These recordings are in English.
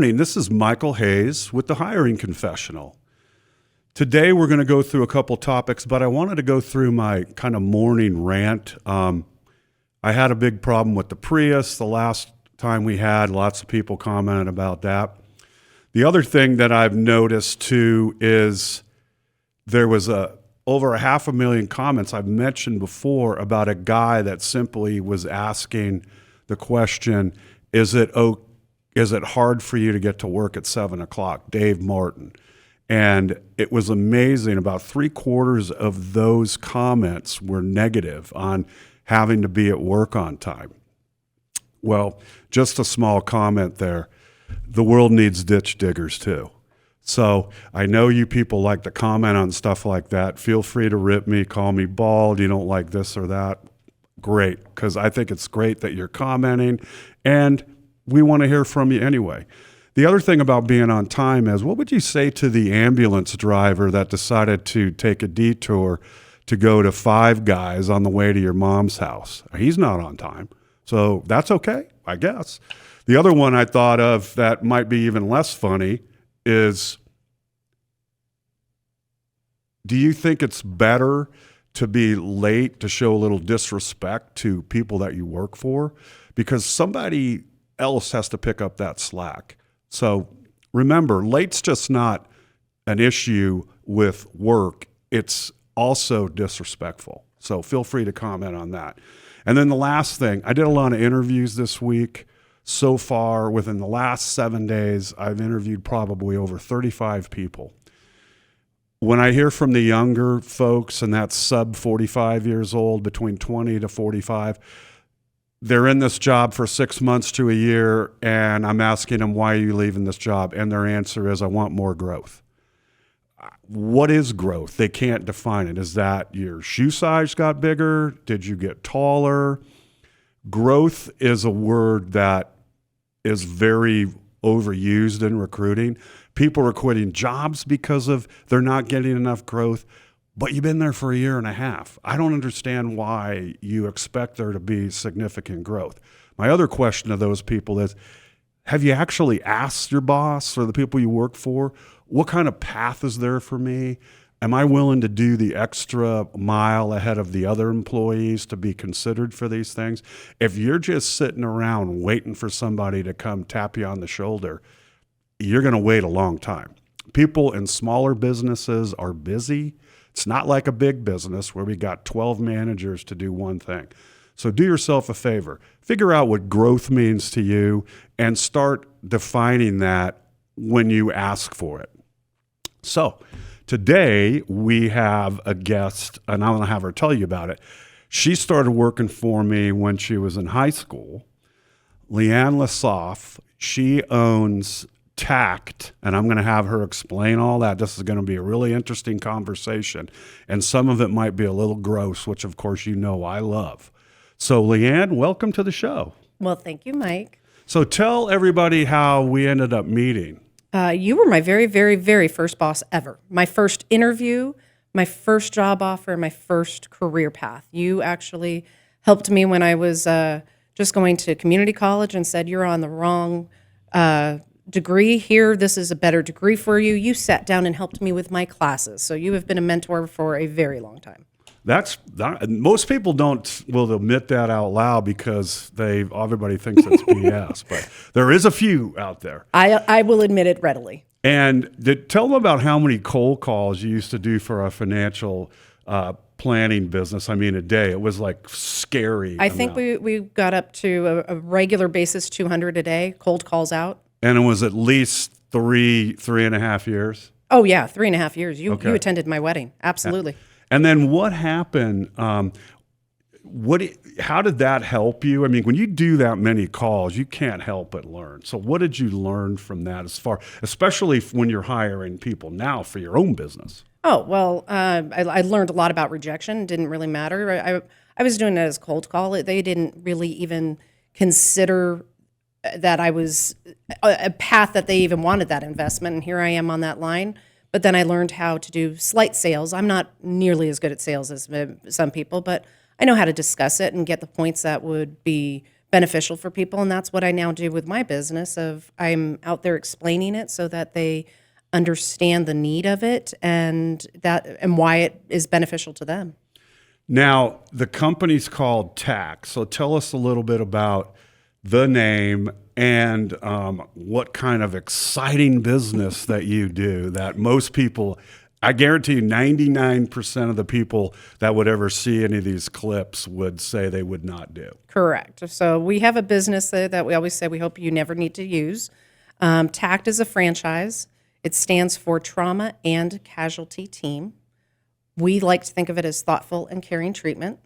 morning. This is Michael Hayes with the Hiring Confessional. Today we're going to go through a couple topics, but I wanted to go through my kind of morning rant. I had a big problem with the Prius the last time we had. Lots of people commented about that. The other thing that I've noticed too is there was over 500,000 comments I've mentioned before about a guy that simply was asking the question, is it hard for you to get to work at 7 o'clock? Dave Martin. And it was amazing. About 3/4 of those comments were negative on having to be at work on time. Well, just a small comment there. The world needs ditch diggers too. So I know you people like to comment on stuff like that. Feel free to rip me, call me bald. You don't like this or that. Great, because I think it's great that you're commenting, and we want to hear from you anyway. The other thing about being on time is, what would you say to the ambulance driver that decided to take a detour to go to Five Guys on the way to your mom's house? He's not on time, so that's okay, I guess. The other one I thought of that might be even less funny is, do you think it's better to be late to show a little disrespect to people that you work for? Because somebody else has to pick up that slack. So remember, late's just not an issue with work. It's also disrespectful. So feel free to comment on that. And then the last thing, I did a lot of interviews this week. So far, within the last 7 days, I've interviewed probably over 35 people. When I hear from the younger folks, and that's sub 45 years old, between 20 to 45, they're in this job for 6 months to a year, and I'm asking them, why are you leaving this job? And their answer is, I want more growth. What is growth? They can't define it. Is that your shoe size got bigger? Did you get taller? Growth is a word that is very overused in recruiting. People are quitting jobs because of they're not getting enough growth, but you've been there for 1.5 years. I don't understand why you expect there to be significant growth. My other question to those people is, have you actually asked your boss or the people you work for, what kind of path is there for me? Am I willing to do the extra mile ahead of the other employees to be considered for these things? If you're just sitting around waiting for somebody to come tap you on the shoulder, you're going to wait a long time. People in smaller businesses are busy. It's not like a big business where we got 12 managers to do one thing. So do yourself a favor. Figure out what growth means to you and start defining that when you ask for it. So today we have a guest, and I'm going to have her tell you about it. She started working for me when she was in high school. Leanne Lesaffre. She owns T.A.C.T, and I'm going to have her explain all that. This is going to be a really interesting conversation, and some of it might be a little gross, which of course you know I love. So Leanne, welcome to the show. Well, thank you, Mike. So tell everybody how we ended up meeting. You were my very, very, very first boss ever. My first interview, my first job offer, my first career path. You actually helped me when I was just going to community college and said, you're on the wrong degree here. This is a better degree for you. You sat down and helped me with my classes. So you have been a mentor for a very long time. Most people will admit that out loud because everybody thinks it's BS, but there is a few out there. I will admit it readily. And tell them about how many cold calls you used to do for a financial planning business. I mean, a day. It was like scary. I think we got up to a regular basis, 200 a day, cold calls out. And it was at least 3.5 years? Oh, yeah, 3.5 years. You attended my wedding. Absolutely. Yeah. And then what happened? How did that help you? I mean, when you do that many calls, you can't help but learn. So what did you learn from that especially when you're hiring people now for your own business? Oh, well, I learned a lot about rejection. It didn't really matter. I was doing it as cold call. They didn't really even consider that I was a path that they even wanted that investment. And here I am on that line. But then I learned how to do slight sales. I'm not nearly as good at sales as some people, but I know how to discuss it and get the points that would be beneficial for people. And that's what I now do with my business of I'm out there explaining it so that they understand the need of it and why it is beneficial to them. Now, the company's called T.A.C.T. So tell us a little bit about the name and what kind of exciting business that you do that most people, I guarantee you 99% of the people that would ever see any of these clips would say they would not do. Correct. So we have a business that we always say we hope you never need to use. T.A.C.T. is a franchise. It stands for Trauma and Casualty Team. We like to think of it as thoughtful and caring treatment.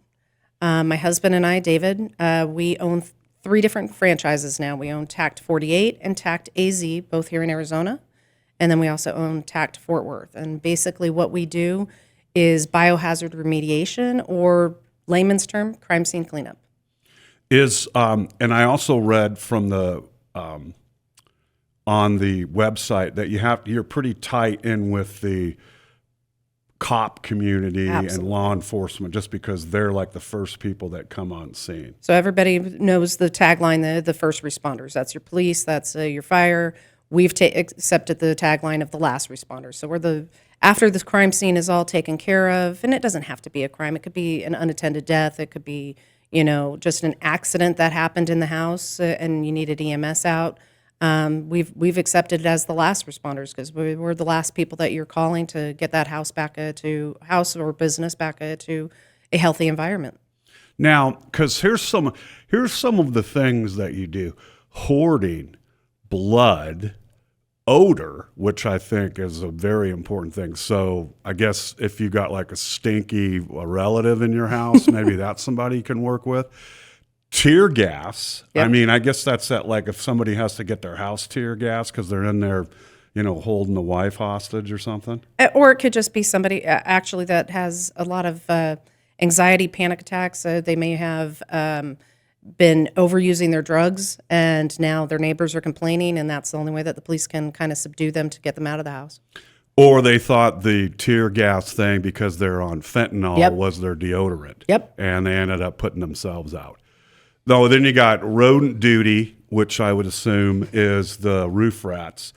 My husband and I, David, we own 3 different franchises now. We own T.A.C.T. 48 and T.A.C.T. AZ, both here in Arizona. And then we also own T.A.C.T. Fort Worth. And basically what we do is biohazard remediation, or layman's term, crime scene cleanup. And I also read from the on the website that you're pretty tight in with the cop community Absolutely. and law enforcement, just because they're like the first people that come on scene. So everybody knows the tagline, the first responders. That's your police, that's your fire. We've accepted the tagline of the last responders. So we're after the crime scene is all taken care of, and it doesn't have to be a crime. It could be an unattended death. It could be, just an accident that happened in the house and you needed EMS out. We've accepted it as the last responders because we're the last people that you're calling to get that house back house or business back to a healthy environment. Now, because here's some of the things that you do: hoarding blood, odor, which I think is a very important thing. So I guess if you got like a stinky relative in your house, maybe that's somebody you can work with. Tear gas. Yep. I mean, I guess that's like if somebody has to get their house tear gas because they're in there, holding the wife hostage or something. Or it could just be somebody actually that has a lot of anxiety, panic attacks. They may have been overusing their drugs, and now their neighbors are complaining, and that's the only way that the police can kind of subdue them to get them out of the house. Or they thought the tear gas thing, because they're on fentanyl, Yep. was their deodorant. Yep. And they ended up putting themselves out. No, then you got rodent duty, which I would assume is the roof rats.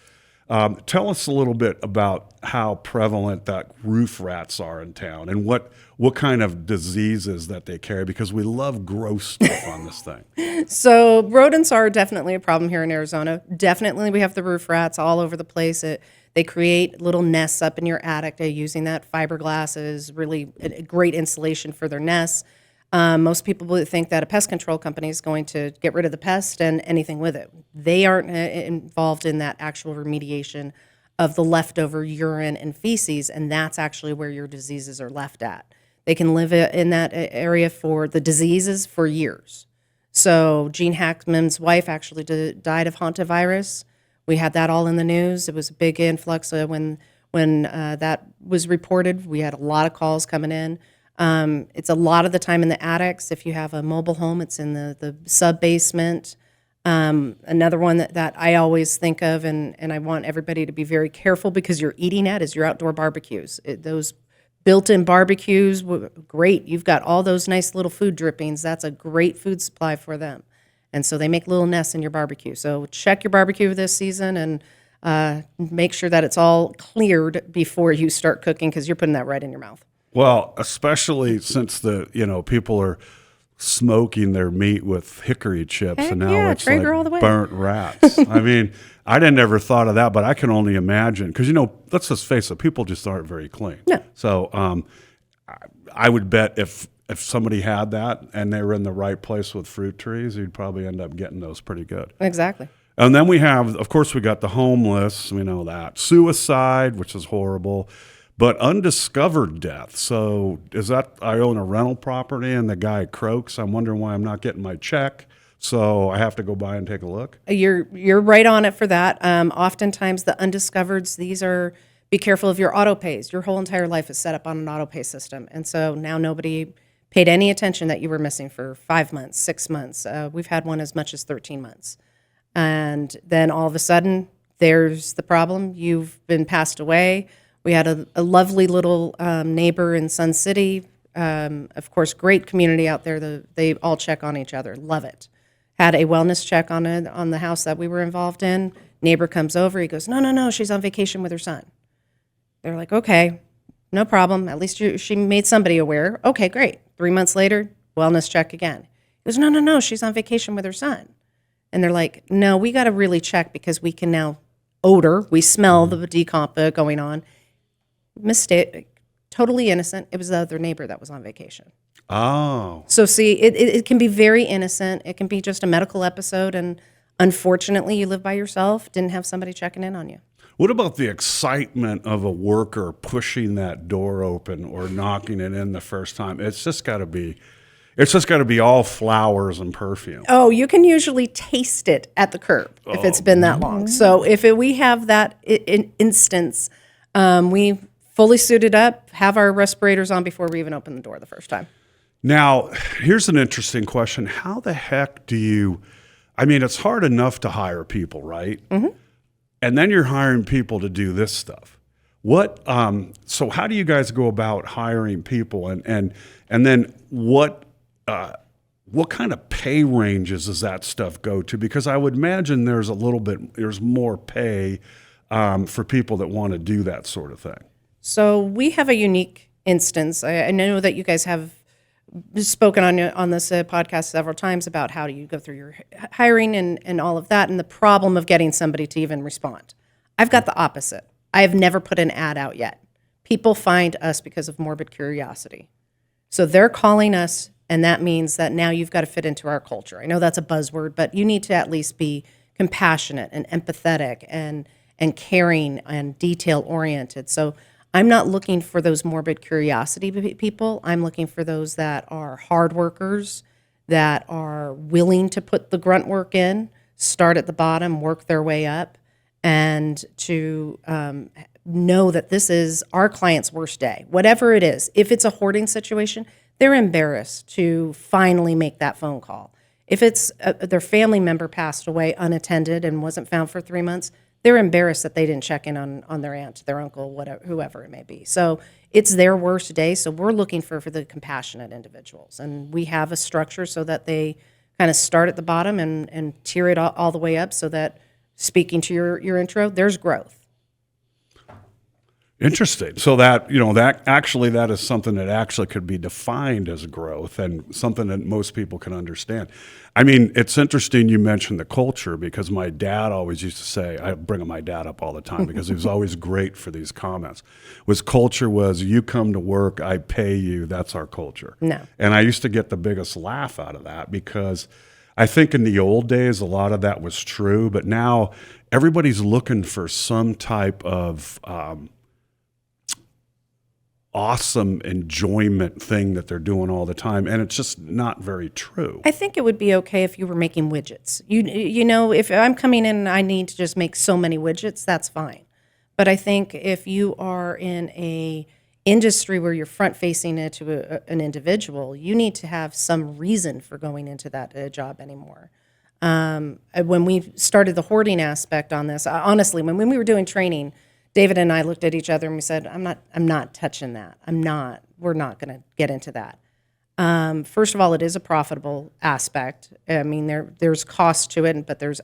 Tell us a little bit about how prevalent that roof rats are in town and what kind of diseases that they carry, because we love gross stuff on this thing. So rodents are definitely a problem here in Arizona. Definitely we have the roof rats all over the place. They create little nests up in your attic. They're using that fiberglass is really a great insulation for their nests. Most people would think that a pest control company is going to get rid of the pest and anything with it. They aren't involved in that actual remediation of the leftover urine and feces, and that's actually where your diseases are left at. They can live in that area for the diseases for years. So Gene Hackman's wife actually died of hantavirus. We had that all in the news. It was a big influx when that was reported. We had a lot of calls coming in. It's a lot of the time in the attics. If you have a mobile home, it's in the sub-basement. Another one that I always think of, and I want everybody to be very careful because you're eating at, is your outdoor barbecues. Those built-in barbecues, great. You've got all those nice little food drippings. That's a great food supply for them. And so they make little nests in your barbecue. So check your barbecue this season and make sure that it's all cleared before you start cooking, because you're putting that right in your mouth. Well, especially since people are smoking their meat with hickory chips, Heck and now yeah, it's Traeger all the way. like burnt rats. I mean, I didn't ever thought of that, but I can only imagine because let's just face it, people just aren't very clean. No. So I would bet if somebody had that and they were in the right place with fruit trees, you'd probably end up getting those pretty good. Exactly. And then we got the homeless, we know that. Suicide, which is horrible, but undiscovered death. So I own a rental property and the guy croaks. I'm wondering why I'm not getting my check. So I have to go by and take a look. You're right on it for that. Oftentimes the undiscovereds, be careful of your auto pays. Your whole entire life is set up on an auto pay system. And so now nobody paid any attention that you were missing for 5 months, 6 months. We've had one as much as 13 months. And then all of a sudden, there's the problem. You've been passed away. We had a lovely little neighbor in Sun City. Of course, great community out there. They all check on each other. Love it. had a wellness check on the house that we were involved in. Neighbor comes over. He goes, no, no, no, she's on vacation with her son. They're like, okay, no problem. At least she made somebody aware. Okay, great. 3 months later, wellness check again. He goes, no, no, no, she's on vacation with her son. And they're like, no, we got to really check because we can now we smell the decomp going on. Mistake, totally innocent. It was the other neighbor that was on vacation. Oh. So see, it can be very innocent. It can be just a medical episode. And unfortunately, you live by yourself, didn't have somebody checking in on you. What about the excitement of a worker pushing that door open or knocking it in the first time? It's just got to be all flowers and perfume. Oh, you can usually taste it at the curb if it's been that long. So if we have that instance, we fully suited up, have our respirators on before we even open the door the first time. Now, here's an interesting question. How the heck it's hard enough to hire people, right? Mm-hmm. And then you're hiring people to do this stuff. So how do you guys go about hiring people? And then what kind of pay ranges does that stuff go to? Because I would imagine there's more pay for people that want to do that sort of thing. So we have a unique instance. I know that you guys have spoken on this podcast several times about how do you go through your hiring and all of that and the problem of getting somebody to even respond. I've got the opposite. I have never put an ad out yet. People find us because of morbid curiosity. So they're calling us, and that means that now you've got to fit into our culture. I know that's a buzzword, but you need to at least be compassionate and empathetic and caring and detail-oriented. So I'm not looking for those morbid curiosity people. I'm looking for those that are hard workers, that are willing to put the grunt work in, start at the bottom, work their way up, and to know that this is our client's worst day, whatever it is. If it's a hoarding situation, they're embarrassed to finally make that phone call. If it's their family member passed away unattended and wasn't found for 3 months, they're embarrassed that they didn't check in on their aunt, their uncle, whatever, whoever it may be. So it's their worst day. So we're looking for the compassionate individuals. And we have a structure so that they kind of start at the bottom and tier it all the way up so that, speaking to your intro, there's growth. Interesting. So that is something that actually could be defined as growth and something that most people can understand. I mean, it's interesting you mentioned the culture because my dad always used to say, I bring my dad up all the time because he was always great for these comments, culture was you come to work, I pay you, that's our culture. No. And I used to get the biggest laugh out of that because I think in the old days, a lot of that was true, but now everybody's looking for some type of awesome enjoyment thing that they're doing all the time, and it's just not very true. I think it would be okay if you were making widgets. You know, if I'm coming in and I need to just make so many widgets, that's fine. But I think if you are in a industry where you're front facing it to an individual, you need to have some reason for going into that job anymore. When we started the hoarding aspect on this, honestly, when we were doing training, David and I looked at each other and we said, I'm not touching that. We're not going to get into that. First of all, it is a profitable aspect. I mean, there's cost to it, but there's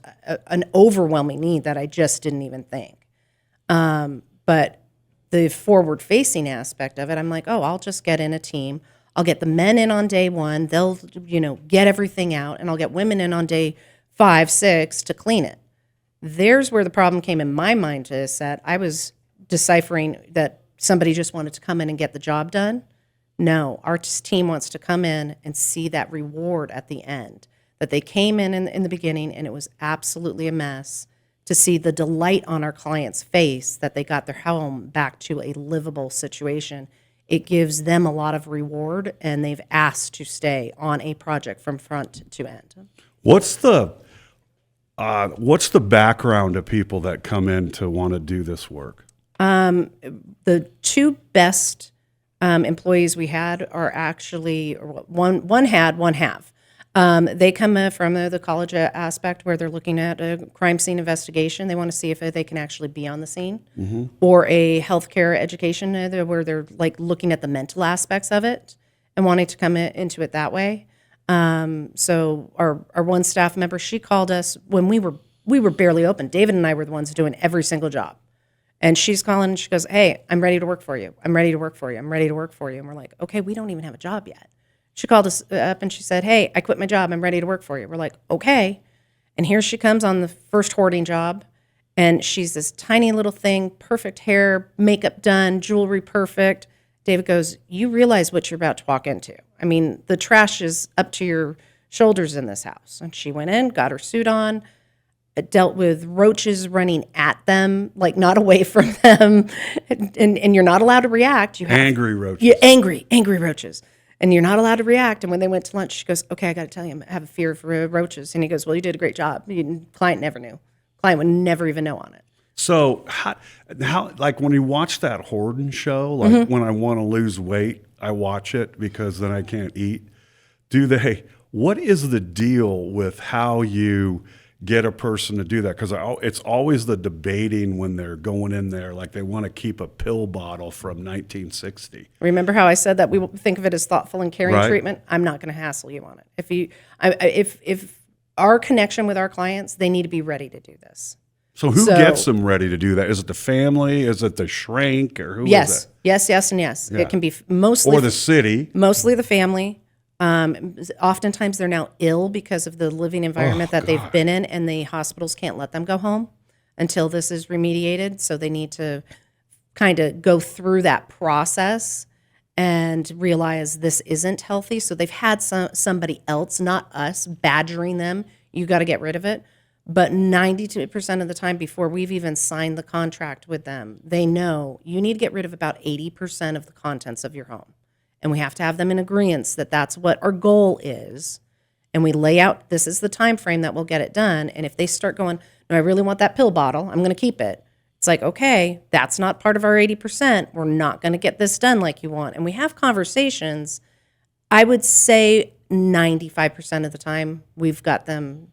an overwhelming need that I just didn't even think. But the forward-facing aspect of it, I'm like, I'll just get in a team. I'll get the men in on day one. They'll, get everything out, and I'll get women in on day 5, 6 to clean it. There's where the problem came in my mind to set. I was deciphering that somebody just wanted to come in and get the job done. No, our team wants to come in and see that reward at the end, that they came in the beginning and it was absolutely a mess, to see the delight on our client's face that they got their home back to a livable situation. It gives them a lot of reward, and they've asked to stay on a project from front to end. What's the background of people that come in to want to do this work? The two best employees we had are actually one had, one have. They come from the college aspect where they're looking at a crime scene investigation. They want to see if they can actually be on the scene, or a healthcare education where they're like looking at the mental aspects of it and wanting to come into it that way. So our one staff member, she called us when we were barely open. David and I were the ones doing every single job. And she's calling and she goes, "Hey, I'm ready to work for you. I'm ready to work for you. I'm ready to work for you." And we're like, "Okay, we don't even have a job yet." She called us up and she said, "Hey, I quit my job. I'm ready to work for you." We're like, "Okay." And here she comes on the first hoarding job. And she's this tiny little thing, perfect hair, makeup done, jewelry perfect. David goes, "You realize what you're about to walk into. I mean, the trash is up to your shoulders in this house." And she went in, got her suit on, dealt with roaches running at them, like not away from them. And you're not allowed to react. You have Angry roaches. Yeah, angry roaches. And you're not allowed to react. And when they went to lunch, she goes, "Okay, I got to tell you, I have a fear of roaches." And he goes, "Well, you did a great job. Client never knew. Client would never even know on it." So how like when you watch that hoarding show, like when I want to lose weight, I watch it because then I can't eat. What is the deal with how you get a person to do that? Because it's always the debating when they're going in there, like they want to keep a pill bottle from 1960. Remember how I said that we think of it as thoughtful and caring Right. treatment? I'm not going to hassle you on it. If our connection with our clients, they need to be ready to do this. So who gets them ready to do that? Is it the family? Is it the shrink? Or who is Yes, it? yes, and yes. Yeah. It can be mostly Or the city? mostly the family. Oftentimes they're now ill because of the living environment that they've been in, and the hospitals can't let them go home until this is remediated. So they need to kind of go through that process and realize this isn't healthy. So they've had somebody else, not us, badgering them. You got to get rid of it. But 92% of the time before we've even signed the contract with them, they know you need to get rid of about 80% of the contents of your home. And we have to have them in agreement that that's what our goal is. And we lay out, this is the time frame that we'll get it done. And if they start going, "No, I really want that pill bottle, I'm going to keep it." It's like, okay, that's not part of our 80%. We're not going to get this done like you want. And we have conversations. I would say 95% of the time we've got them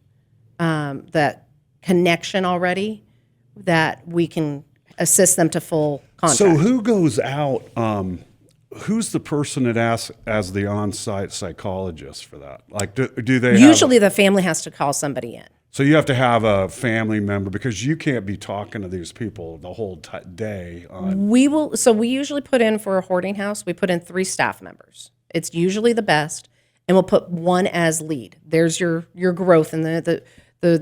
that connection already that we can assist them to full contract. So who goes out? Who's the person that asks as the on-site psychologist for that? Like, do they Usually the family has to call somebody in. So you have to have a family member because you can't be talking to these people the whole day. We usually put in for a hoarding house, we put in 3 staff members. It's usually the best, and we'll put one as lead. There's your growth in the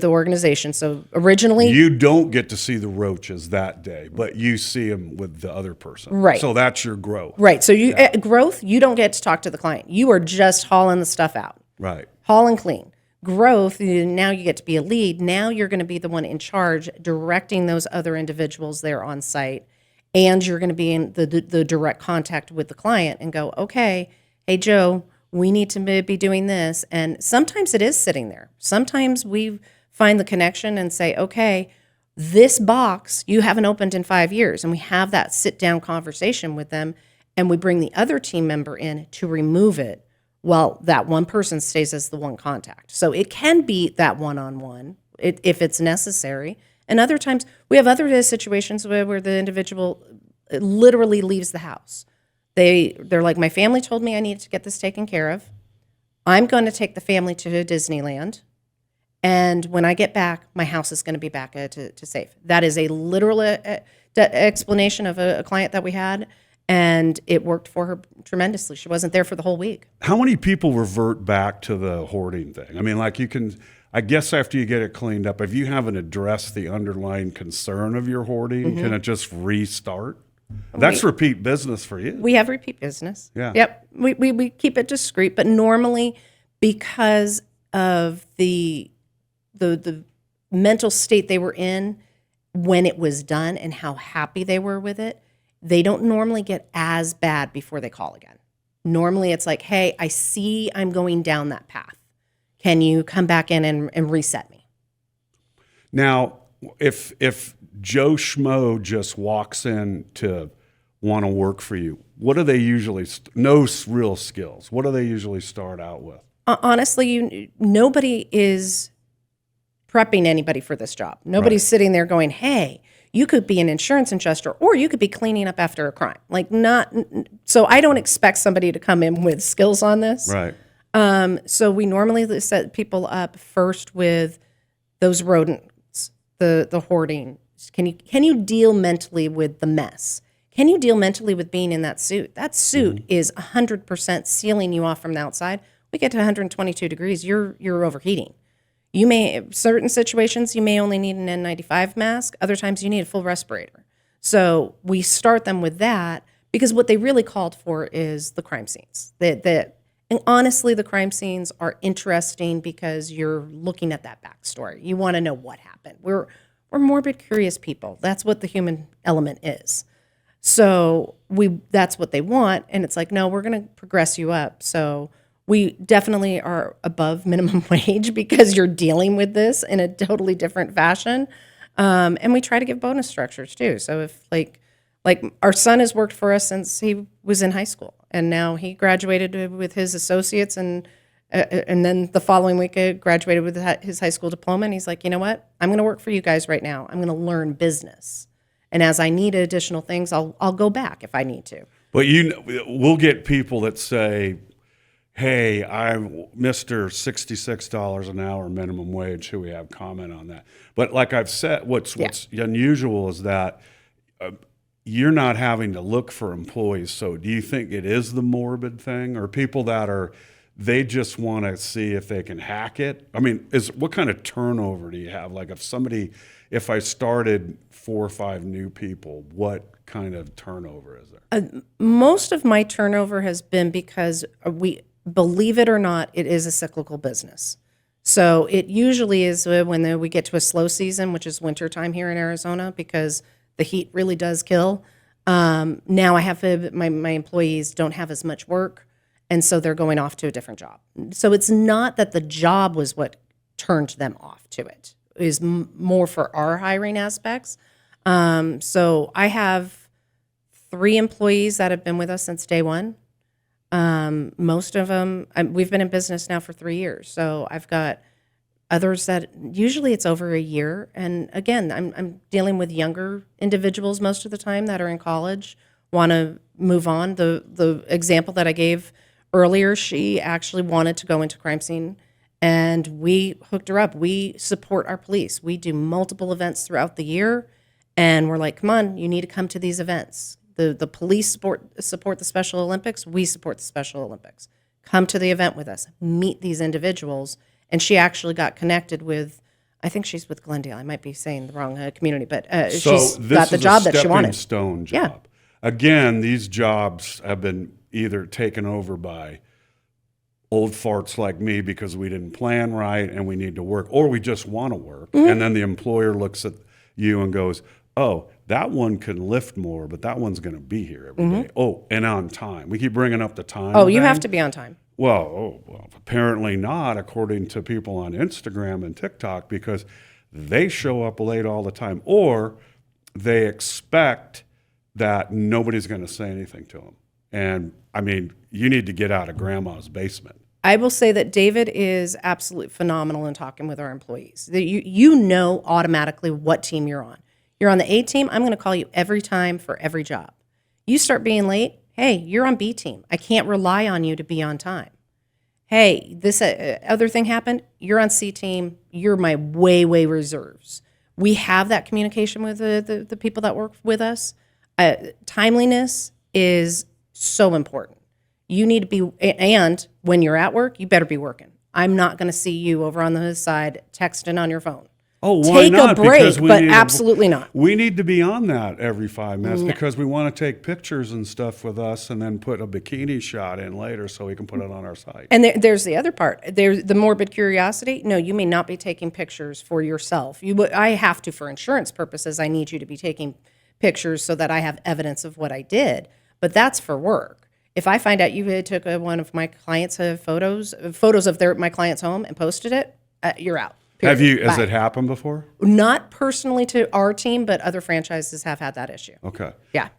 organization. So originally, You don't get to see the roaches that day, but you see them with the other person. Right. So that's your growth. right. So growth, you don't get to talk to the client. You are just hauling the stuff out. Right. Haul and clean. Growth, now you get to be a lead. Now you're going to be the one in charge, directing those other individuals there on site, and you're going to be in the direct contact with the client and go, "Okay, hey Joe, we need to be doing this." And sometimes it is sitting there. Sometimes we find the connection and say, "Okay, this box you haven't opened in 5 years," and we have that sit down conversation with them, and we bring the other team member in to remove it. Well, that one person stays as the one contact. So it can be that one-on-one if it's necessary. And other times, we have other situations where the individual literally leaves the house. They're like, "My family told me I needed to get this taken care of. I'm going to take the family to Disneyland. And when I get back, my house is going to be back to safe." That is a literal explanation of a client that we had. And it worked for her tremendously. She wasn't there for the whole week. How many people revert back to the hoarding thing? I mean, like I guess after you get it cleaned up, if you haven't addressed the underlying concern of your hoarding, can it just restart? That's repeat business for you. We have repeat business. Yeah. Yep. We keep it discreet, but normally because of the mental state they were in when it was done and how happy they were with it, they don't normally get as bad before they call again. Normally it's like, "Hey, I see I'm going down that path. Can you come back in and reset me?" Now, if Joe Schmo just walks in to want to work for you, what do they usually, no real skills, what do they usually start out with? Honestly, nobody is prepping anybody for this job. Nobody's sitting there going, "Hey, you could be an insurance adjuster, or you could be cleaning up after a crime." So I don't expect somebody to come in with skills on this. Right. So we normally set people up first with those rodents, the hoarding. Can you deal mentally with the mess? Can you deal mentally with being in that suit? That suit is 100% sealing you off from the outside. We get to 122 degrees, you're overheating. You may, certain situations, you may only need an N95 mask. Other times you need a full respirator. So we start them with that because what they really called for is the crime scenes. And honestly, the crime scenes are interesting because you're looking at that backstory. You want to know what happened. We're morbid, curious people. That's what the human element is. So that's what they want, and it's like, no, we're going to progress you up. So we definitely are above minimum wage because you're dealing with this in a totally different fashion. And we try to give bonus structures too. So if like our son has worked for us since he was in high school, and now he graduated with his associates, and then the following week graduated with his high school diploma. And he's like, you know what? I'm going to work for you guys right now. I'm going to learn business, and as I need additional things, I'll go back if I need to. But we'll get people that say, hey, I'm Mr. $66 an hour minimum wage. Who we have comment on that? But like I've said, what's unusual is that you're not having to look for employees. So do you think it is the morbid thing, or people that they just want to see if they can hack it? I mean, what kind of turnover do you have? Like if I started 4 or 5 new people, what kind of turnover is there? Most of my turnover has been because believe it or not, it is a cyclical business. So it usually is when we get to a slow season, which is wintertime here in Arizona, because the heat really does kill. Now I have my employees don't have as much work, and so they're going off to a different job. So it's not that the job was what turned them off to it. It is more for our hiring aspects. So I have 3 employees that have been with us since day one. Most of them, we've been in business now for 3 years. So I've got others that usually it's over a year. And again, I'm dealing with younger individuals most of the time that are in college, want to move on. The example that I gave earlier, she actually wanted to go into crime scene, and we hooked her up. We support our police. We do multiple events throughout the year, and we're like, come on, you need to come to these events. The police support the Special Olympics. We support the Special Olympics. Come to the event with us. Meet these individuals. And she actually got connected with, I think she's with Glendale. I might be saying the wrong community, but she's got the job that she wanted. Stone job. Yeah. Again, these jobs have been either taken over by old farts like me because we didn't plan right and we need to work, or we just want to work. And then the employer looks at you and goes, oh, that one can lift more, but that one's going to be here every day. Oh, and on time. We keep bringing up the time. Oh, you have to be on time. Well, apparently not, according to people on Instagram and TikTok, because they show up late all the time, or they expect that nobody's going to say anything to them. And I mean, you need to get out of grandma's basement. I will say that David is absolutely phenomenal in talking with our employees. You know automatically what team you're on. You're on the A team, I'm going to call you every time for every job. You start being late, hey, you're on B team. I can't rely on you to be on time. Hey, this other thing happened, you're on C team, you're my way reserves. We have that communication with the people that work with us. Timeliness is so important. You need to be, and when you're at work, you better be working. I'm not going to see you over on the side texting on your phone. Oh, why take not? a break, but absolutely not. We need to be on that every 5 minutes because we want to take pictures and stuff with us and then put a bikini shot in later so we can put it on our site. And there's the other part. There's the morbid curiosity. No, you may not be taking pictures for yourself. I have to, for insurance purposes, I need you to be taking pictures so that I have evidence of what I did. But that's for work. If I find out you took one of my clients' photos of my client's home and posted it, you're out. Period. Has it happened before? Not personally to our team, but other franchises have had that issue. Okay. Yeah.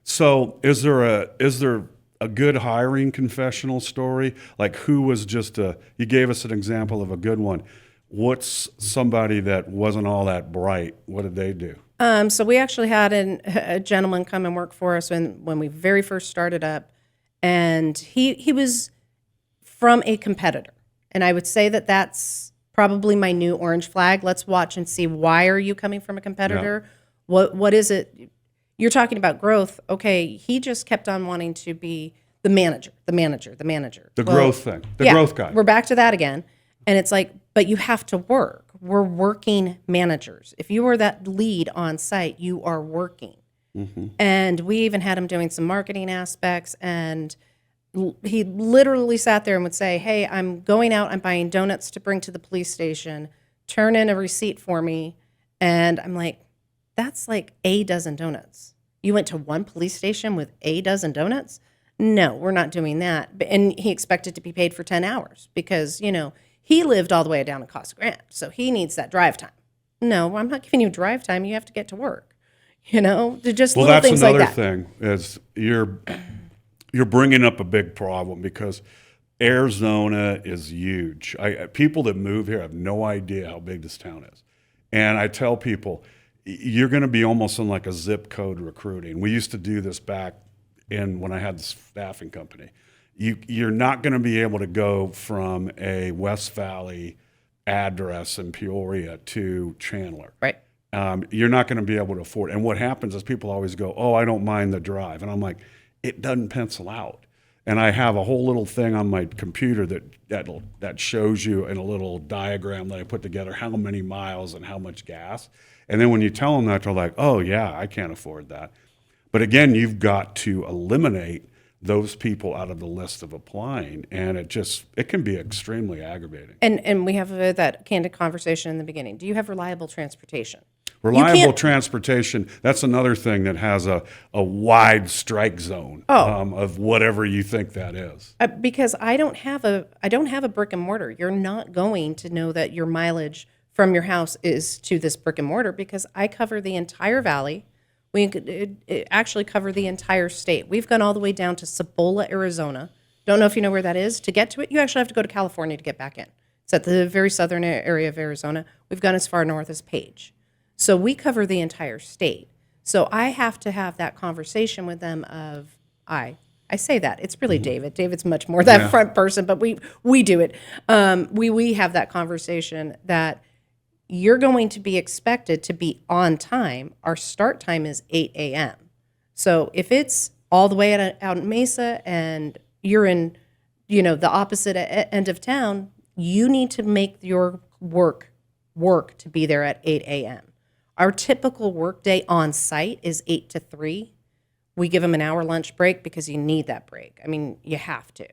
So is there a good hiring confessional story? Like who was you gave us an example of a good one. What's somebody that wasn't all that bright? What did they do? So we actually had a gentleman come and work for us when we very first started up, and he was from a competitor. And I would say that that's probably my new orange flag. Let's watch and see, why are you coming from a competitor? What is it? You're talking about growth. Okay, he just kept on wanting to be the manager. The growth thing, growth guy. We're back to that again. And it's like, but you have to work. We're working managers. If you are that lead on site, you are working. And we even had him doing some marketing aspects, and he literally sat there and would say, hey, I'm going out, I'm buying donuts to bring to the police station, turn in a receipt for me. And I'm like, that's like a dozen donuts. You went to one police station with a dozen donuts? No, we're not doing that. And he expected to be paid for 10 hours because, he lived all the way down in Casa Grande, so he needs that drive time. No, I'm not giving you drive time. You have to get to work. They're just little things like that. Well, that's another thing is you're bringing up a big problem because Arizona is huge. People that move here have no idea how big this town is. And I tell people, you're going to be almost in like a zip code recruiting. We used to do this back when I had the staffing company. You're not going to be able to go from a West Valley address in Peoria to Chandler. Right. You're not going to be able to afford it. And what happens is people always go, oh, I don't mind the drive. And I'm like, it doesn't pencil out. And I have a whole little thing on my computer that shows you in a little diagram that I put together how many miles and how much gas. And then when you tell them that, they're like, oh, yeah, I can't afford that. But again, you've got to eliminate those people out of the list of applying, and it can be extremely aggravating. And we have that candid conversation in the beginning. Do you have reliable transportation? Reliable transportation, that's another thing that has a wide strike zone of whatever you think that is. Because I don't have a brick and mortar. You're not going to know that your mileage from your house is to this brick and mortar because I cover the entire valley. We could actually cover the entire state. We've gone all the way down to Cibola, Arizona. Don't know if you know where that is. To get to it, you actually have to go to California to get back in. It's at the very southern area of Arizona. We've gone as far north as Page. So we cover the entire state. So I have to have that conversation with them of, I say that. It's really David. David's much more that front person, but we do it. We have that conversation that you're going to be expected to be on time. Our start time is 8 a.m. So if it's all the way out in Mesa and you're in, the opposite end of town, you need to make your work to be there at 8 a.m. Our typical workday on site is 8 to 3. We give them an hour lunch break because you need that break. I mean, you have to.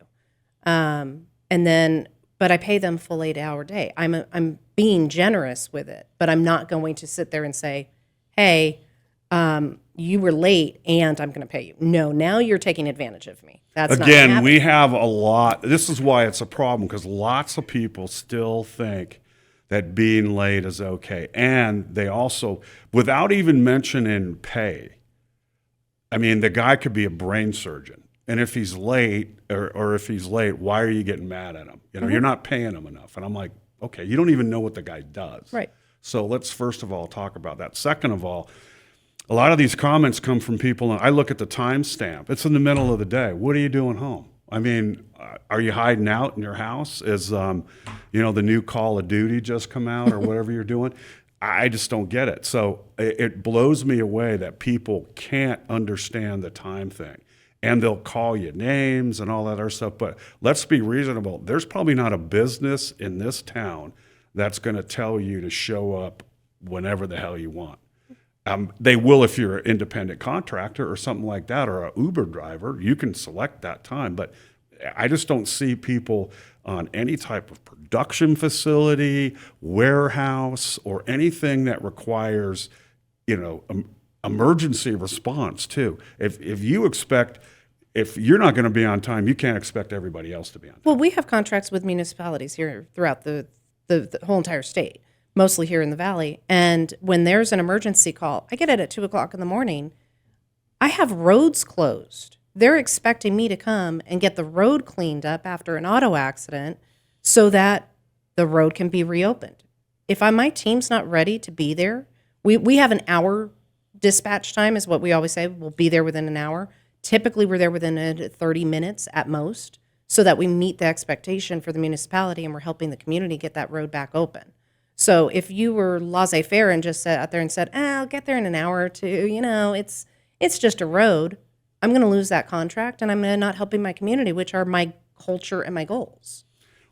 But I pay them full 8-hour day. I'm being generous with it, but I'm not going to sit there and say, hey, you were late and I'm going to pay you. No, now you're taking advantage of me. That's not Again, we have a lot. This is why it's a problem because lots of people still think that being late is okay. And they also, without even mentioning pay, I mean, the guy could be a brain surgeon. And if he's late, or if he's late, why are you getting mad at him? You're not paying him enough. And I'm like, okay, you don't even know what the guy does. Right. So let's first of all talk about that. Second of all, a lot of these comments come from people, and I look at the timestamp. It's in the middle of the day. What are you doing home? I mean, are you hiding out in your house? Is, the new Call of Duty just come out or whatever you're doing? I just don't get it. So it blows me away that people can't understand the time thing. And they'll call you names and all that other stuff. But let's be reasonable. There's probably not a business in this town that's going to tell you to show up whenever the hell you want. They will if you're an independent contractor or something like that, or an Uber driver. You can select that time. But I just don't see people on any type of production facility, warehouse, or anything that requires, emergency response too. If you're not going to be on time, you can't expect everybody else to be on time. Well, we have contracts with municipalities here throughout the whole entire state, mostly here in the valley. And when there's an emergency call, I get it at 2:00 in the morning. I have roads closed. They're expecting me to come and get the road cleaned up after an auto accident so that the road can be reopened. If my team's not ready to be there, we have an hour dispatch time is what we always say. We'll be there within an hour. Typically, we're there within 30 minutes at most. so that we meet the expectation for the municipality and we're helping the community get that road back open. So if you were laissez-faire and just sat out there and said, I'll get there in an hour or two, it's just a road, I'm going to lose that contract and I'm not helping my community, which are my culture and my goals.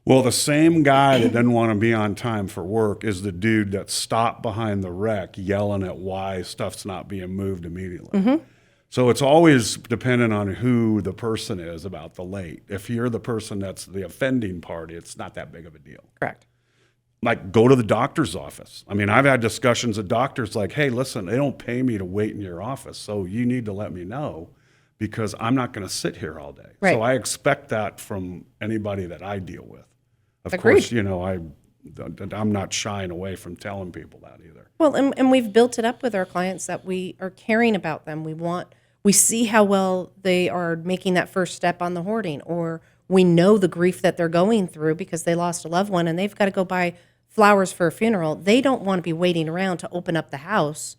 Well, the same guy that doesn't want to be on time for work is the dude that stopped behind the wreck yelling at why stuff's not being moved immediately. So it's always dependent on who the person is about the late. If you're the person that's the offending party, it's not that big of a deal. Correct. Like, go to the doctor's office. I mean, I've had discussions with doctors like, hey, listen, they don't pay me to wait in your office, so you need to let me know because I'm not going to sit here all day. Right. So I expect that from anybody that I deal with. Of Agreed. course, I'm not shying away from telling people that either. Well, and we've built it up with our clients that we are caring about them. We see how well they are making that first step on the hoarding, or we know the grief that they're going through because they lost a loved one and they've got to go buy flowers for a funeral. They don't want to be waiting around to open up the house.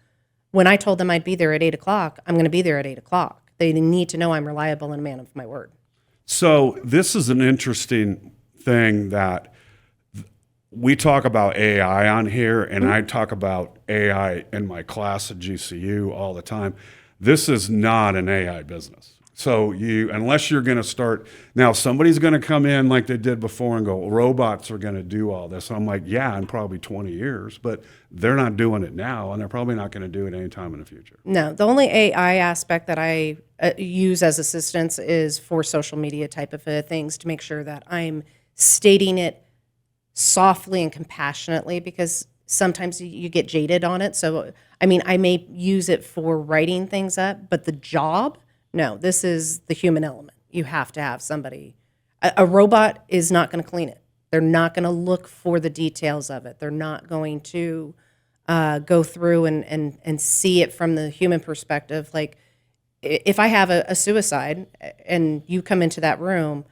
When I told them I'd be there at 8:00, I'm going to be there at 8:00. They need to know I'm reliable and a man of my word. So this is an interesting thing that we talk about AI on here, and I talk about AI in my class at GCU all the time. This is not an AI business. So unless you're going to start, now somebody's going to come in like they did before and go, robots are going to do all this. I'm like, yeah, in probably 20 years, but they're not doing it now, and they're probably not going to do it anytime in the future. No, the only AI aspect that I use as assistance is for social media type of things to make sure that I'm stating it softly and compassionately, because sometimes you get jaded on it. So, I mean, I may use it for writing things up, but the job, no, this is the human element. You have to have somebody. A robot is not going to clean it. They're not going to look for the details of it. They're not going to go through and see it from the human perspective. Like, if I have a suicide and you come into that room,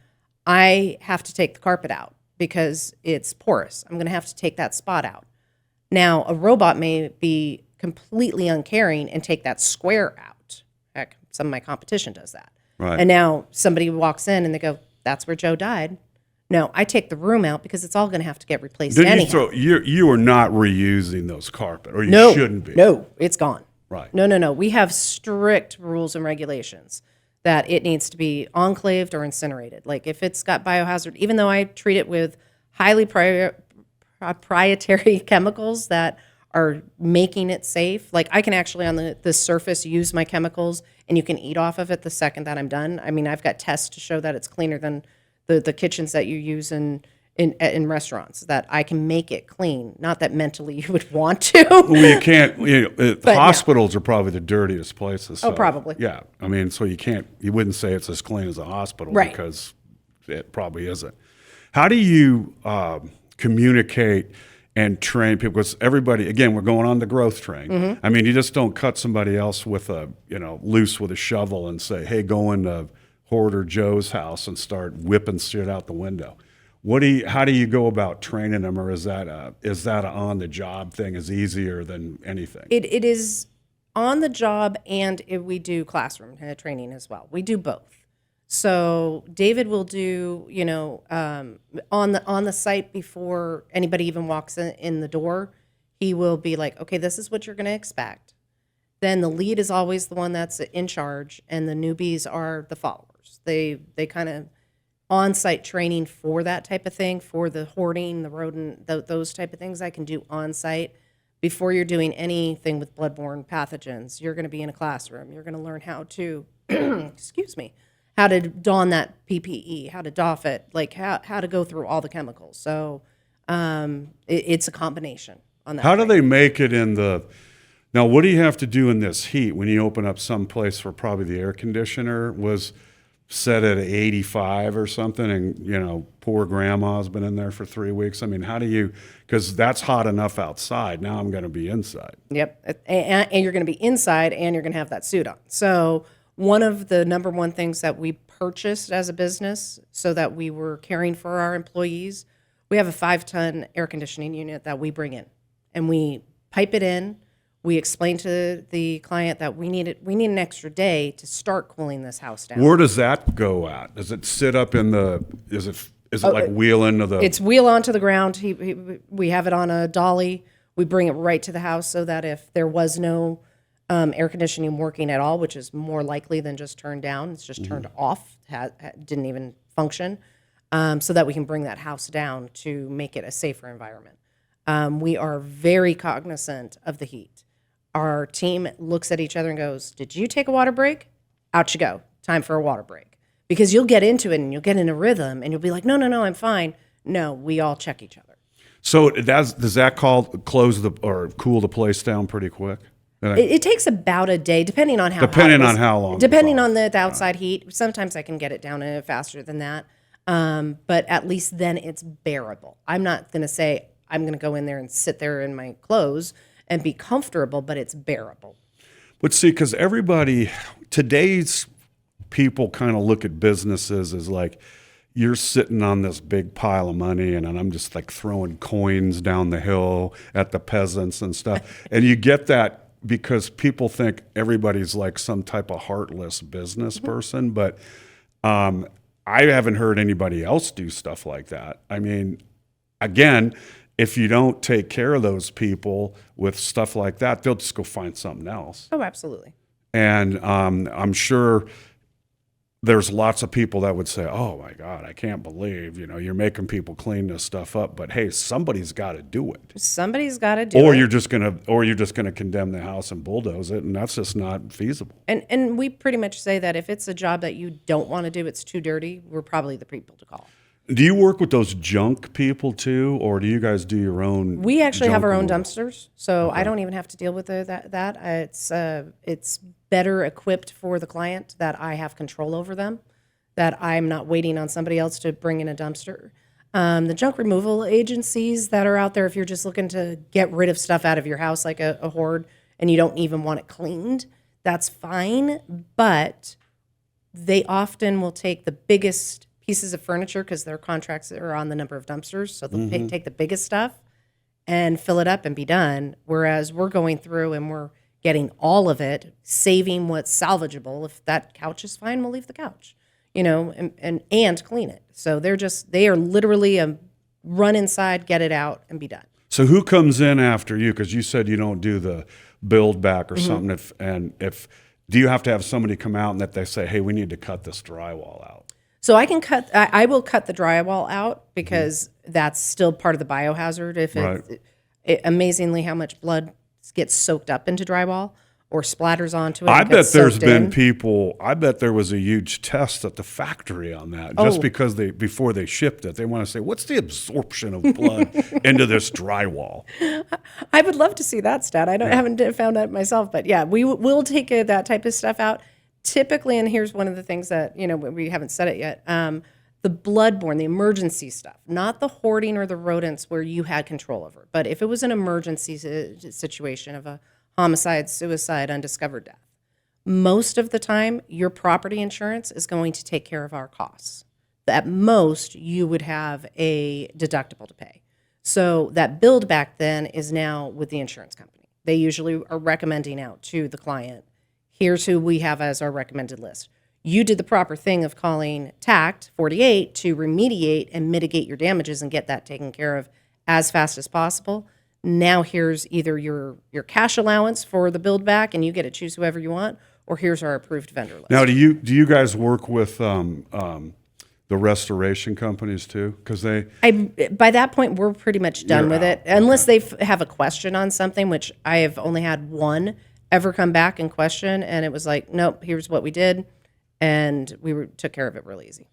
I have to take the carpet out because it's porous. I'm going to have to take that spot out. Now, a robot may be completely uncaring and take that square out. Heck, some of my competition does that. Right. And now somebody walks in and they go, that's where Joe died. No, I take the room out because it's all going to have to get replaced anyhow. You are not reusing those carpet, or you shouldn't be. No, it's gone. Right. No. We have strict rules and regulations that it needs to be enclaved or incinerated. Like if it's got biohazard, even though I treat it with highly proprietary chemicals that are making it safe, like I can actually on the surface use my chemicals and you can eat off of it the second that I'm done. I mean, I've got tests to show that it's cleaner than the kitchens that you use in restaurants, that I can make it clean. Not that mentally you would want to. Well, you can't. Hospitals are probably the dirtiest places. So, probably. Yeah, I mean, so you wouldn't say it's as clean as a hospital, right? Because it probably isn't. How do you communicate and train people? Because everybody, again, we're going on the growth train. Mm-hmm. I mean, you just don't cut somebody else with loose with a shovel and say, "Hey, go into Hoarder Joe's house and start whipping shit out the window." How do you go about training them, or is that a on the job thing is easier than anything? It is on the job, and we do classroom training as well. We do both. So David will do on the site before anybody even walks in the door. He will be like, okay, this is what you're going to expect. Then the lead is always the one that's in charge, and the newbies are the followers. They kind of on-site training for that type of thing, for the hoarding, the rodent, those type of things I can do on-site. Before you're doing anything with bloodborne pathogens, you're going to be in a classroom. You're going to learn how to, how to don that PPE, how to doff it, like how to go through all the chemicals. So it's a combination on that. How do they make it now what do you have to do in this heat when you open up some place where probably the air conditioner was set at 85 or something, and poor grandma's been in there for 3 weeks? I mean, how do you, because that's hot enough outside, now I'm going to be inside. Yep, and you're going to be inside and you're going to have that suit on. So one of the number one things that we purchased as a business so that we were caring for our employees, we have a 5-ton air conditioning unit that we bring in, and we pipe it in. We explain to the client that we need an extra day to start cooling this house down. Where does that go at? Does it sit up in the? Is it like wheel into the? It's wheel onto the ground. We have it on a dolly. We bring it right to the house so that if there was no air conditioning working at all, which is more likely than just turned down, it's just turned off, didn't even function, so that we can bring that house down to make it a safer environment. We are very cognizant of the heat. Our team looks at each other and goes, "Did you take a water break? Out you go. Time for a water break." Because you'll get into it and you'll get in a rhythm and you'll be like, no, I'm fine. No, we all check each other. So does that close or cool the place down pretty quick? It takes about a day, depending on how long. Depending on the outside heat. Sometimes I can get it down faster than that. But at least then it's bearable. I'm not going to say I'm going to go in there and sit there in my clothes and be comfortable, but it's bearable. But see, because today's people kind of look at businesses as like, you're sitting on this big pile of money and I'm just like throwing coins down the hill at the peasants and stuff. And you get that because people think everybody's like some type of heartless business person. But I haven't heard anybody else do stuff like that. I mean, again, if you don't take care of those people with stuff like that, they'll just go find something else. Oh, absolutely. And I'm sure there's lots of people that would say, "Oh my God, I can't believe, you're making people clean this stuff up." But hey, somebody's got to do it. Somebody's got to do Or it. you're just gonna condemn the house and bulldoze it, and that's just not feasible. And we pretty much say that if it's a job that you don't want to do, it's too dirty, we're probably the people to call. Do you work with those junk people too, or do you guys do your own? We actually have our own removal? dumpsters, so I don't even have to deal with that. It's better equipped for the client that I have control over them, that I'm not waiting on somebody else to bring in a dumpster. The junk removal agencies that are out there, if you're just looking to get rid of stuff out of your house like a hoard and you don't even want it cleaned, that's fine, but they often will take the biggest pieces of furniture because their contracts are on the number of dumpsters. So they'll take the biggest stuff and fill it up and be done. Whereas we're going through and we're getting all of it, saving what's salvageable. If that couch is fine, we'll leave the couch, and clean it. So they are literally a run inside, get it out, and be done. So who comes in after you? Because you said you don't do the build back or something. Do you have to have somebody come out and that they say, "Hey, we need to cut this drywall out"? So I will cut the drywall out because that's still part of the biohazard. Amazingly how much blood gets soaked up into drywall or splatters onto it. I bet there's been people, I bet there was a huge test at the factory on that just because before they shipped it, they want to say, what's the absorption of blood into this drywall? I would love to see that stat. Haven't found that myself, but yeah, we will take that type of stuff out. Typically, and here's one of the things that, we haven't said it yet, the bloodborne, the emergency stuff, not the hoarding or the rodents where you had control over. But if it was an emergency situation of a homicide, suicide, undiscovered death, most of the time, your property insurance is going to take care of our costs. At most, you would have a deductible to pay. So that build back then is now with the insurance company. They usually are recommending out to the client, here's who we have as our recommended list. You did the proper thing of calling T.A.C.T 48 to remediate and mitigate your damages and get that taken care of as fast as possible. Now here's either your cash allowance for the build back and you get to choose whoever you want, or here's our approved vendor list. Now, do you guys work with the restoration companies too? Because by that point, we're pretty much done with it. Unless they have a question on something, which I have only had one ever come back and question, and it was like, nope, here's what we did, and we took care of it real easy.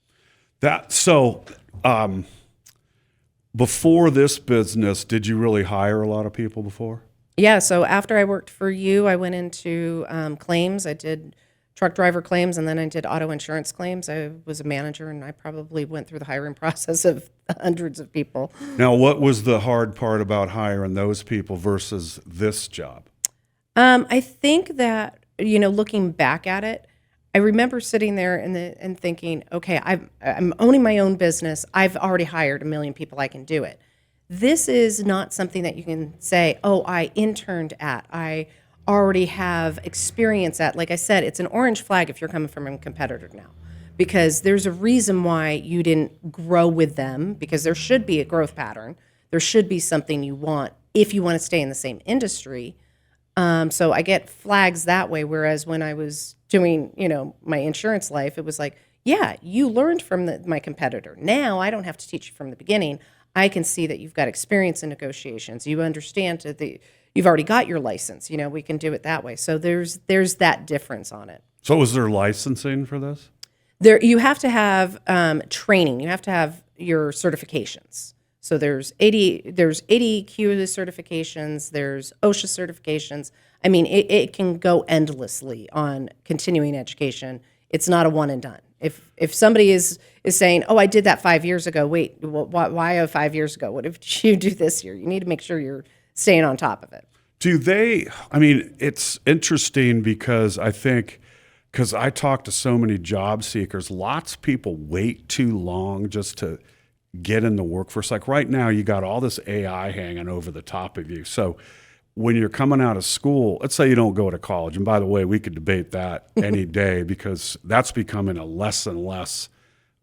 Before this business, did you really hire a lot of people before? Yeah, so after I worked for you, I went into claims. I did truck driver claims, and then I did auto insurance claims. I was a manager, and I probably went through the hiring process of hundreds of people. Now, what was the hard part about hiring those people versus this job? I think that, looking back at it, I remember sitting there and thinking, okay, I'm owning my own business. I've already hired 1 million people. I can do it. This is not something that you can say, oh, I interned at, I already have experience at. Like I said, it's an orange flag if you're coming from a competitor now, because there's a reason why you didn't grow with them, because there should be a growth pattern. There should be something you want if you want to stay in the same industry. So I get flags that way. Whereas when I was doing, my insurance life, it was like, yeah, you learned from my competitor. Now I don't have to teach you from the beginning. I can see that you've got experience in negotiations. You understand you've already got your license. We can do it that way. So there's that difference on it. So is there licensing for this? You have to have training. You have to have your certifications. So there's 80 Q certifications, there's OSHA certifications. I mean, it can go endlessly on continuing education. It's not a one and done. If somebody is saying, "Oh, I did that 5 years ago," wait, why 5 years ago? What did you do this year? You need to make sure you're staying on top of it. It's interesting because I talk to so many job seekers, lots of people wait too long just to get in the workforce. Like right now, you got all this AI hanging over the top of you. So when you're coming out of school, let's say you don't go to college, and by the way, we could debate that any day because that's becoming a less and less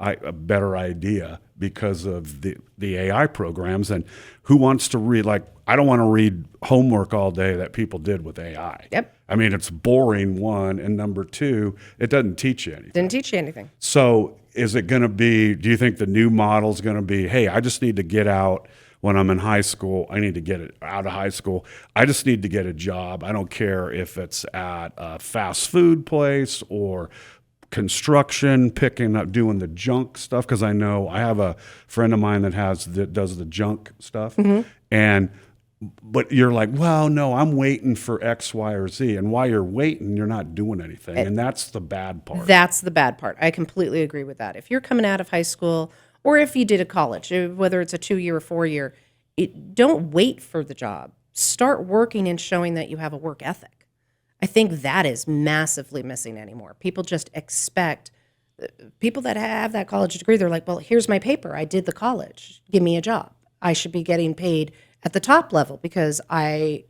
a better idea because of the AI programs. And who wants to read? Like, I don't want to read homework all day that people did with AI. Yep. I mean, it's boring, one, and number two, it doesn't teach you anything. Didn't teach you anything. So is it going to be, do you think the new model is going to be, hey, I just need to get out when I'm in high school. I need to get it out of high school. I just need to get a job. I don't care if it's at a fast food place or construction, picking up, doing the junk stuff. Because I know I have a friend of mine that does the junk stuff. Mm-hmm. But you're like, well, no, I'm waiting for X, Y, or Z. And while you're waiting, you're not doing anything. And that's the bad part. That's the bad part. I completely agree with that. If you're coming out of high school, or if you did a college, whether it's a 2-year or 4-year, don't wait for the job. Start working and showing that you have a work ethic. I think that is massively missing anymore. People just expect, people that have that college degree, they're like, well, here's my paper. I did the college. Give me a job. I should be getting paid at the top level because I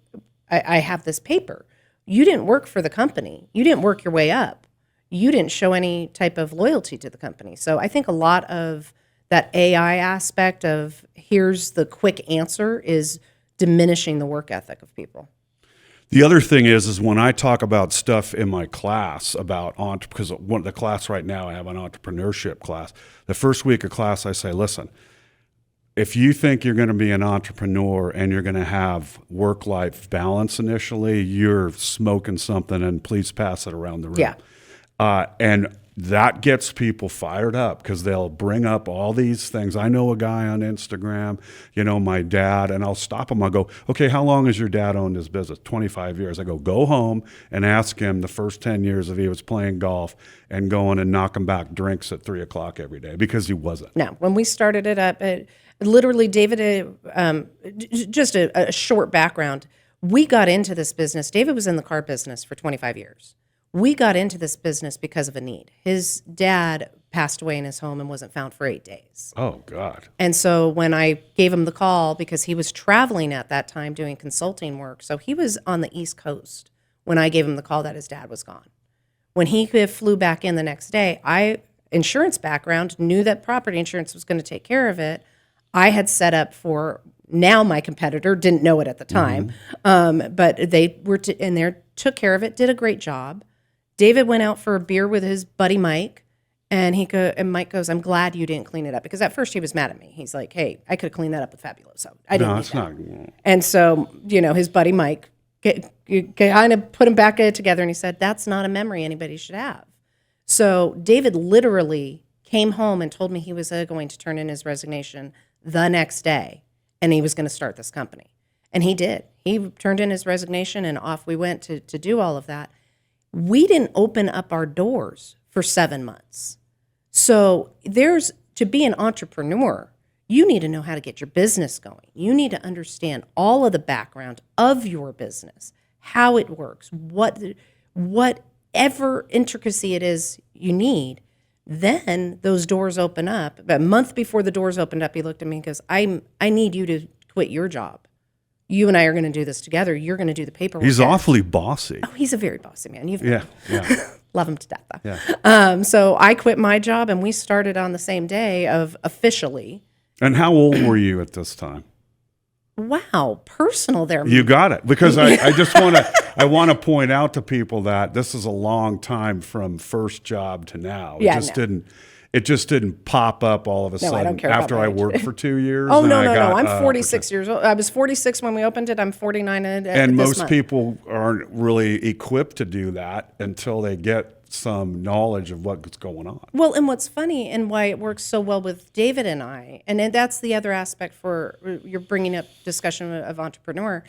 have this paper. You didn't work for the company. You didn't work your way up. You didn't show any type of loyalty to the company. So I think a lot of that AI aspect of here's the quick answer is diminishing the work ethic of people. The other thing is when I talk about stuff in my class about because one of the class right now, I have an entrepreneurship class. The first week of class, I say, listen, if you think you're going to be an entrepreneur and you're going to have work-life balance initially, you're smoking something, and please pass it around the room. Yeah. And that gets people fired up because they'll bring up all these things. I know a guy on Instagram, my dad, and I'll stop him. I'll go, okay, how long has your dad owned his business? 25 years. I go home and ask him the first 10 years if he was playing golf and going and knocking back drinks at 3 o'clock every day, because he wasn't. No, when we started it up, literally, David, just a short background. We got into this business. David was in the car business for 25 years. We got into this business because of a need. His dad passed away in his home and wasn't found for 8 days. Oh, God. And so when I gave him the call, because he was traveling at that time doing consulting work, so he was on the East Coast when I gave him the call that his dad was gone. When he flew back in the next day, insurance background, knew that property insurance was going to take care of it. I had set up for, now my competitor, didn't know it at the time, but they were in there, took care of it, did a great job. David went out for a beer with his buddy Mike, and Mike goes, I'm glad you didn't clean it up. Because at first he was mad at me. He's like, hey, I could have cleaned that up with Fabuloso. I didn't need that. And so, his buddy Mike kind of put him back together, and he said, that's not a memory anybody should have. So David literally came home and told me he was going to turn in his resignation the next day, and he was going to start this company. And he did. He turned in his resignation, and off we went to do all of that. We didn't open up our doors for 7 months. So to be an entrepreneur, you need to know how to get your business going. You need to understand all of the background of your business, how it works, whatever intricacy it is you need. Then those doors open up. But a month before the doors opened up, he looked at me and goes, I need you to quit your job You and I are going to do this together. You're going to do the paperwork. He's awfully bossy. Oh, he's a very bossy man. You've Yeah, yeah, love him to death, though. yeah. So I quit my job, and we started on the same day of officially. And how old were you at this time? Wow, personal there. You got it. Because I just want to point out to people that this is a long time from first job to now. Yeah, It just didn't pop up all of a I sudden don't care after about I my age. worked for 2 years. Oh, and no, I no, got, no. I'm 46 years old. I was 46 when we opened it. I'm 49 And this most month. people aren't really equipped to do that until they get some knowledge of what's going on. Well, and what's funny and why it works so well with David and I, and then that's the other aspect for you're bringing up discussion of entrepreneur.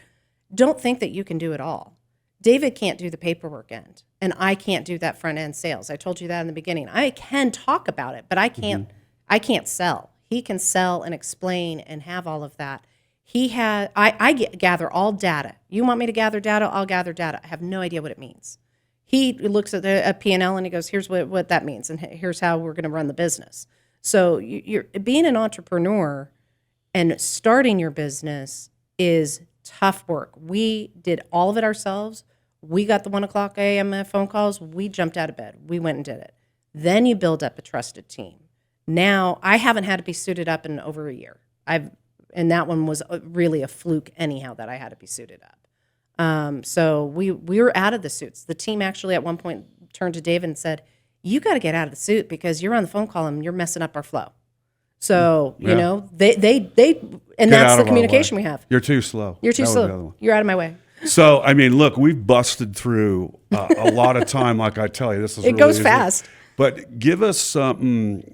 Don't think that you can do it all. David can't do the paperwork end, and I can't do that front end sales. I told you that in the beginning. I can talk about it, but I can't. I can't sell. He can sell and explain and have all of that. Gather all data. You want me to gather data? I'll gather data. I have no idea what it means. He looks at a P&L and he goes, here's what that means, and here's how we're going to run the business. So you're being an entrepreneur and starting your business is tough work. We did all of it ourselves. We got the 1:00 a.m. phone calls. We jumped out of bed. We went and did it. Then you build up a trusted team. Now I haven't had to be suited up in over a year. And that one was really a fluke anyhow that I had to be suited up. So we were out of the suits. The team actually at one point turned to David and said, "You got to get out of the suit because you're on the phone call and you're messing up our flow." So you know they and that's the communication we have. You're too slow. You're too That was the other slow. one. You're out of my way. So I mean, look, we've busted through a lot of time. Like I tell you, this is It really goes easy. fast. But give us something.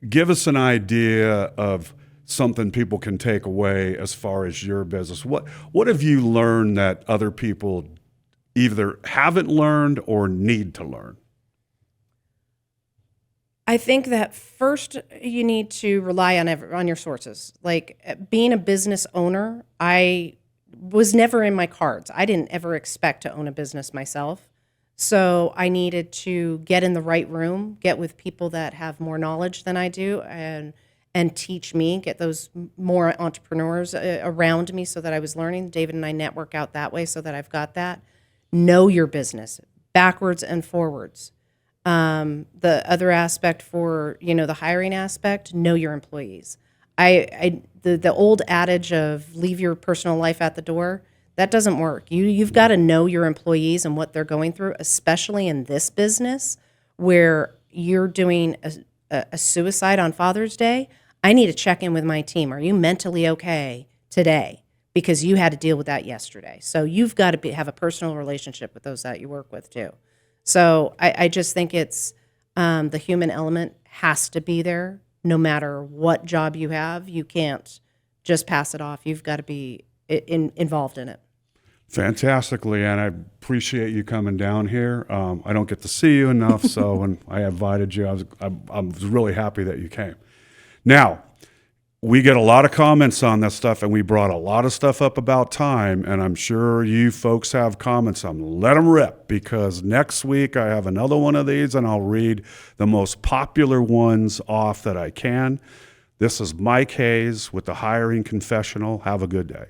Give us an idea of something people can take away as far as your business. What have you learned that other people either haven't learned or need to learn? I think that first you need to rely on your sources. Like being a business owner, I was never in my cards. I didn't ever expect to own a business myself. So I needed to get in the right room, get with people that have more knowledge than I do, and teach me, get those more entrepreneurs around me so that I was learning. David and I network out that way so that I've got that. Know your business, backwards and forwards. The other aspect for, the hiring aspect, know your employees. The old adage of leave your personal life at the door, that doesn't work. You've got to know your employees and what they're going through, especially in this business where you're doing a suicide on Father's Day. I need to check in with my team. Are you mentally okay today? Because you had to deal with that yesterday. So you've got to have a personal relationship with those that you work with too. So I just think it's the human element has to be there no matter what job you have. You can't just pass it off. You've got to be involved in it. Fantastic, Leanne. I appreciate you coming down here. I don't get to see you enough, so when I invited you, I was really happy that you came. Now, we get a lot of comments on this stuff, and we brought a lot of stuff up about time, and I'm sure you folks have comments on them. Let them rip, because next week I have another one of these, and I'll read the most popular ones off that I can. This is Mike Hayes with the Hiring Confessional. Have a good day.